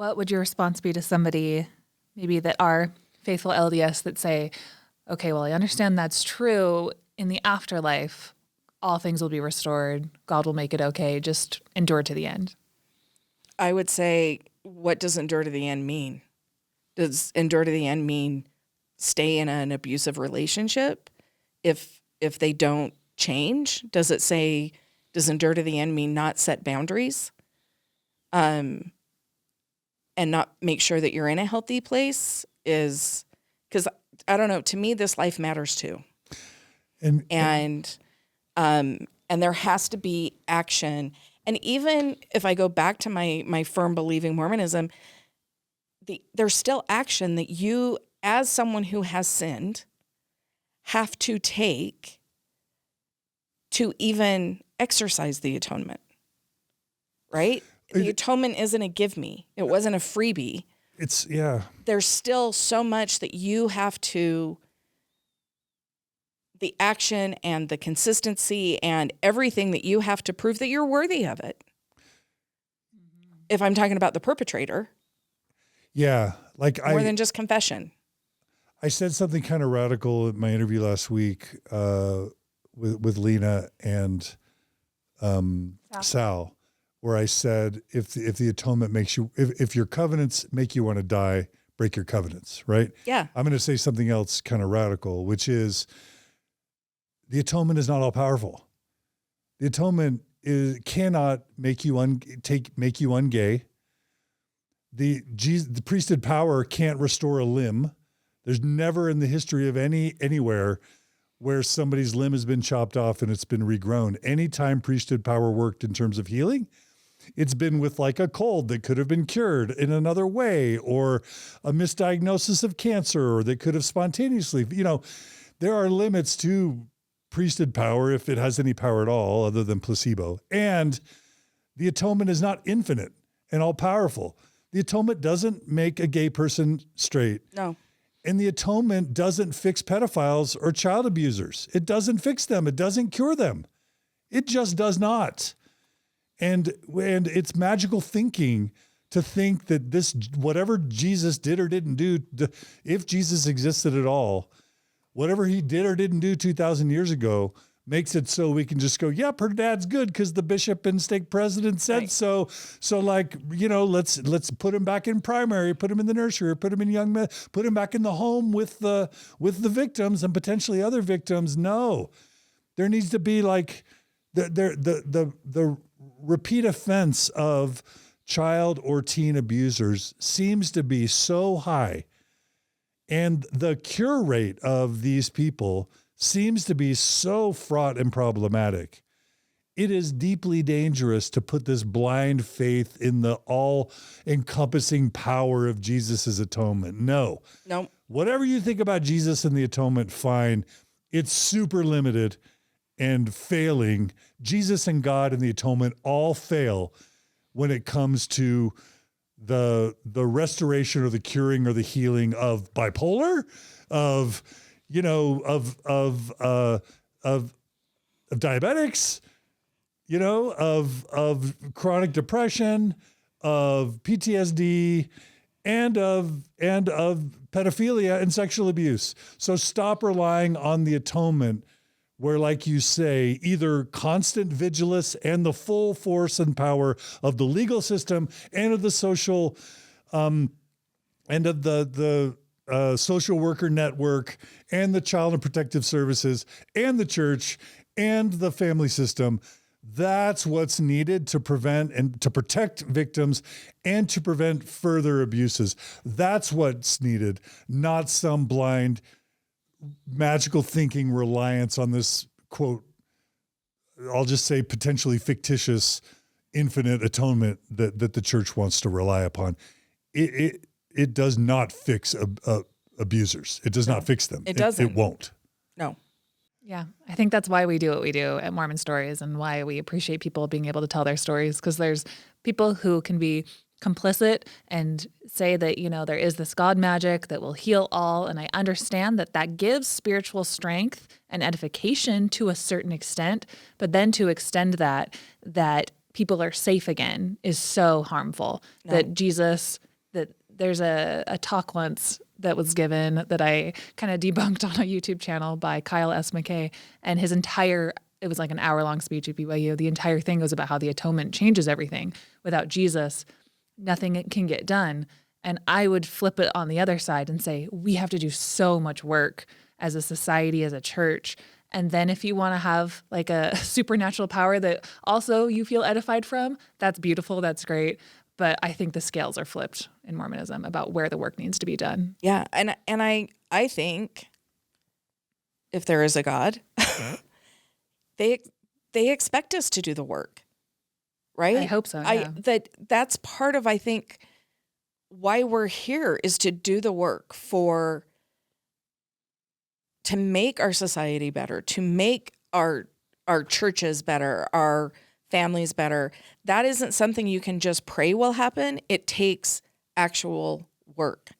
What would your response be to somebody maybe that are faithful LDS that say, okay, well, I understand that's true. In the afterlife, all things will be restored. God will make it okay. Just endure to the end. I would say, what does endure to the end mean? Does endure to the end mean stay in an abusive relationship if they don't change? Does endure to the end mean not set boundaries? And not make sure that you're in a healthy place is, because I don't know, to me, this life matters too. And there has to be action. And even if I go back to my firm believing Mormonism, there's still action that you, as someone who has sinned, have to take to even exercise the atonement, right? The atonement isn't a give me. It wasn't a freebie. There's still so much that you have to, the action and the consistency and everything that you have to prove that you're worthy of it. If I'm talking about the perpetrator. Yeah. More than just confession. I said something kind of radical in my interview last week with Lena and Sal, where I said, if the atonement makes you, if your covenants make you want to die, break your covenants, right? Yeah. I'm going to say something else kind of radical, which is the atonement is not all powerful. The atonement cannot make you ungay. The priesthood power can't restore a limb. There's never in the history of anywhere where somebody's limb has been chopped off and it's been regrown. Anytime priesthood power worked in terms of healing, it's been with like a cold that could have been cured in another way, or a misdiagnosis of cancer, or that could have spontaneously, there are limits to priesthood power if it has any power at all other than placebo. And the atonement is not infinite and all powerful. The atonement doesn't make a gay person straight. No. And the atonement doesn't fix pedophiles or child abusers. It doesn't fix them. It doesn't cure them. It just does not. And it's magical thinking to think that this, whatever Jesus did or didn't do, if Jesus existed at all, whatever he did or didn't do 2,000 years ago makes it so we can just go, yep, her dad's good because the bishop and stake president said right. So let's put him back in primary, put him in the nursery, put him in young men, put him back in the home with the victims and potentially other victims. No, there needs to be like the repeat offense of child or teen abusers seems to be so high. And the cure rate of these people seems to be so fraught and problematic. It is deeply dangerous to put this blind faith in the all-encompassing power of Jesus' atonement. No. Whatever you think about Jesus and the atonement, fine. It's super limited and failing. Jesus and God and the atonement all fail when it comes to the restoration or the curing or the healing of bipolar, of diabetics, of chronic depression, of PTSD, and of pedophilia and sexual abuse. So stop relying on the atonement, where, like you say, either constant vigilance and the full force and power of the legal system and of the social and of the social worker network and the child and protective services and the church and the family system. That's what's needed to prevent and to protect victims and to prevent further abuses. That's what's needed, not some blind magical thinking reliance on this, quote, I'll just say potentially fictitious infinite atonement that the church wants to rely upon. It does not fix abusers. It does not fix them. It doesn't. It won't. No. Yeah, I think that's why we do what we do at Mormon Stories and why we appreciate people being able to tell their stories, because there's people who can be complicit and say that, there is this God magic that will heal all. And I understand that gives spiritual strength and edification to a certain extent, but then to extend that people are safe again is so harmful. No. That Jesus that there's a talk once that was given that I kind of debunked on a YouTube channel by Kyle S. McKay, and it was like an hour-long speech at BYU. The entire thing was about how the atonement changes everything. Without Jesus, nothing can get done. And I would flip it on the other side and say, we have to do so much work as a society, as a church. And then if you want to have like a supernatural power that also you feel edified from, that's beautiful, that's great. But I think the scales are flipped in Mormonism about where the work needs to be done. Yeah. And I think if there is a God, they expect us to do the work, right? I hope so, yeah. That's part of, I think, why we're here is to do the work to make our society better, to make our churches better, our families better. That isn't something you can just pray will happen. It takes actual work.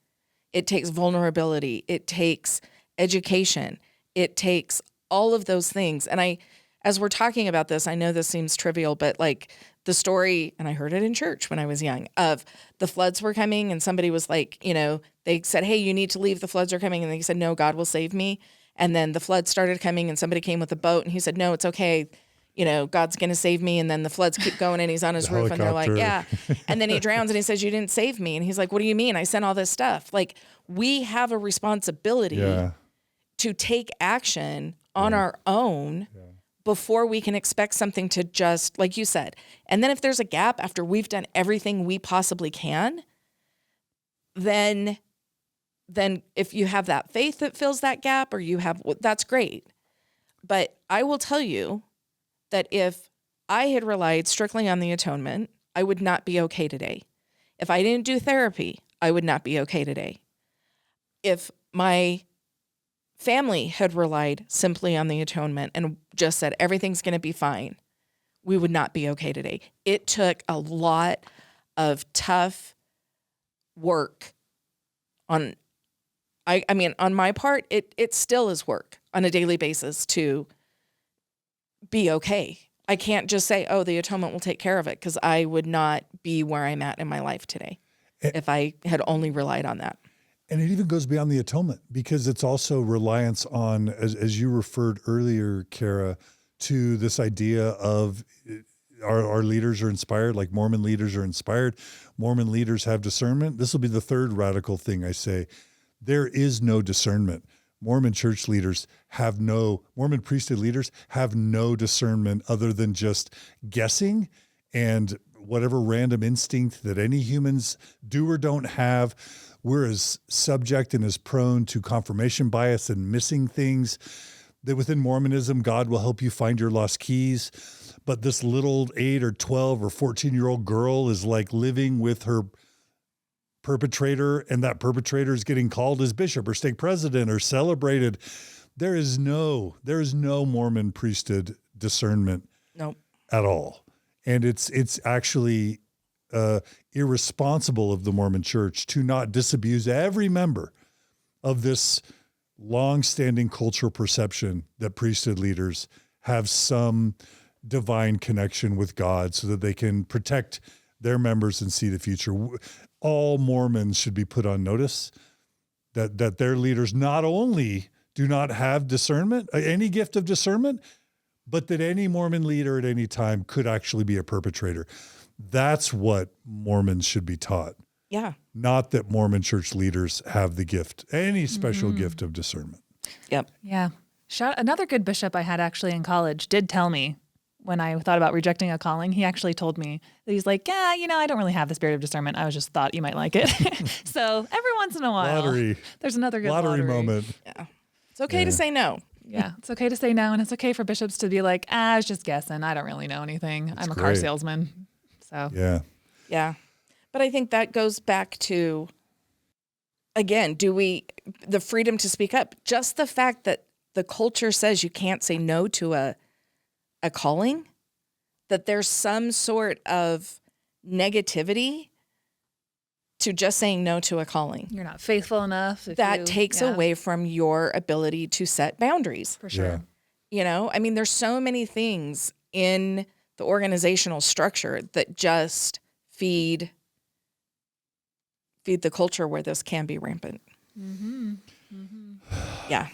It takes vulnerability. It takes education. It takes all of those things. And as we're talking about this, I know this seems trivial, but like the story, and I heard it in church when I was young, of the floods were coming and somebody was like, they said, hey, you need to leave, the floods are coming. And they said, no, God will save me. And then the floods started coming and somebody came with a boat and he said, no, it's okay. God's going to save me. And then the floods keep going and he's on his roof and they're like, yeah. And then he drowns and he says, you didn't save me. And he's like, what do you mean? I sent all this stuff. Like, we have a responsibility to take action on our own before we can expect something to just, like you said. And then if there's a gap after we've done everything we possibly can, then if you have that faith that fills that gap, or that's great. But I will tell you that if I had relied strictly on the atonement, I would not be okay today. If I didn't do therapy, I would not be okay today. If my family had relied simply on the atonement and just said everything's going to be fine, we would not be okay today. It took a lot of tough work on my part. It still is work on a daily basis to be okay. I can't just say, oh, the atonement will take care of it, because I would not be where I'm at in my life today if I had only relied on that. And it even goes beyond the atonement, because it's also reliance on, as you referred earlier, Carah, to this idea of our leaders are inspired, like Mormon leaders are inspired. Mormon leaders have discernment. This will be the third radical thing I say. There is no discernment. Mormon church leaders Mormon priesthood leaders have no discernment other than just guessing and whatever random instinct that any humans do or don't have. We're as subject and as prone to confirmation bias and missing things that within Mormonism, God will help you find your lost keys. But this little 8 or 12 or 14-year-old girl is like living with her perpetrator, and that perpetrator is getting called as bishop or stake president or celebrated. There is no Mormon priesthood discernment at all. And it's actually irresponsible of the Mormon church to not disabuse every member of this long-standing cultural perception that priesthood leaders have some divine connection with God so that they can protect their members and see the future. All Mormons should be put on notice that their leaders not only do not have discernment, any gift of discernment, but that any Mormon leader at any time could actually be a perpetrator. That's what Mormons should be taught. Yeah. Not that Mormon church leaders have the gift, any special gift of discernment. Yep. Yeah. Another good bishop I had actually in college did tell me, when I thought about rejecting a calling, he actually told me that he's like, yeah, I don't really have the spirit of discernment. I just thought you might like it. So every once in a while, there's another good lottery moment. Yeah. It's okay to say no. Yeah. It's okay to say no. And it's okay for bishops to be like, I was just guessing. I don't really know anything. I'm a car salesman. So yeah. Yeah. But I think that goes back to, again, the freedom to speak up, just the fact that the culture says you can't say no to a calling, that there's some sort of negativity to just saying no to a calling. You're not faithful enough. That takes away from your ability to set boundaries. For sure. Yeah. There's so many things in the organizational structure that just feed feed the culture where this can be rampant. Yeah.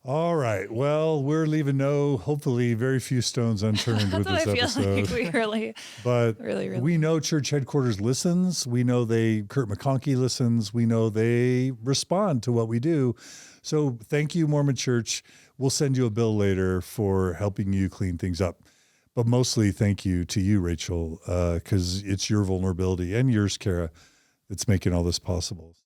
All right. Well, we're leaving hopefully very few stones unturned with That's this what I feel episode. like we really, But really. we know church headquarters listens. We know Kurt McConkie listens. We know they respond to what we do. So thank you, Mormon Church. We'll send you a bill later for helping you clean things up. But mostly thank you to you, Rachel, because it's your vulnerability and yours, Carah, that's making all this possible.